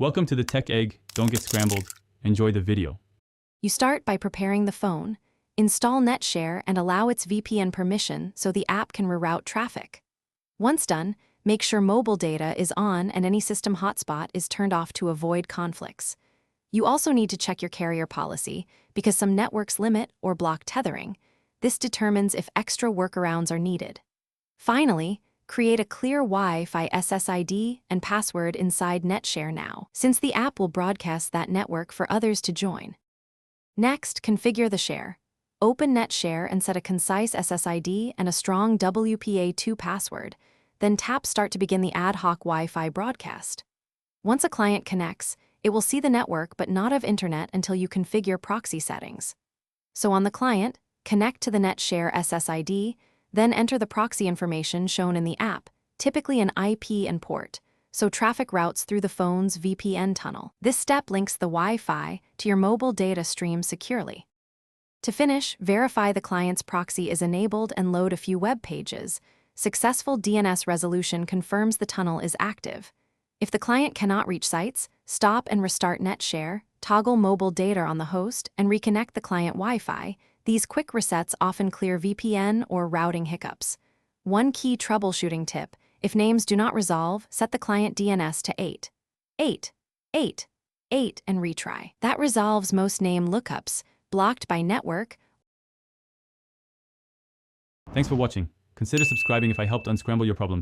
Welcome to the Tech Egg. Don't get scrambled. Enjoy the video. You start by preparing the phone. Install NetShare and allow its VPN permission so the app can reroute traffic. Once done, make sure mobile data is on and any system hotspot is turned off to avoid conflicts. You also need to check your carrier policy because some networks limit or block tethering. This determines if extra workarounds are needed. Finally, create a clear Wi-Fi SSID and password inside NetShare now, since the app will broadcast that network for others to join. Next, configure the share. Open NetShare and set a concise SSID and a strong WPA2 password, then tap Start to begin the ad hoc Wi-Fi broadcast. Once a client connects, it will see the network but not have internet until you configure proxy settings. So on the client, connect to the NetShare SSID, then enter the proxy information shown in the app, typically an IP and port, so traffic routes through the phone's VPN tunnel. This step links the Wi-Fi to your mobile data stream securely. To finish, verify the client's proxy is enabled and load a few web pages. Successful DNS resolution confirms the tunnel is active. If the client cannot reach sites, stop and restart NetShare, toggle mobile data on the host, and reconnect the client Wi-Fi. These quick resets often clear VPN or routing hiccups. One key troubleshooting tip: if names do not resolve, set the client DNS to 8 and retry. That resolves most name lookups blocked by network. Thanks for watching. Consider subscribing if I helped unscramble your problems.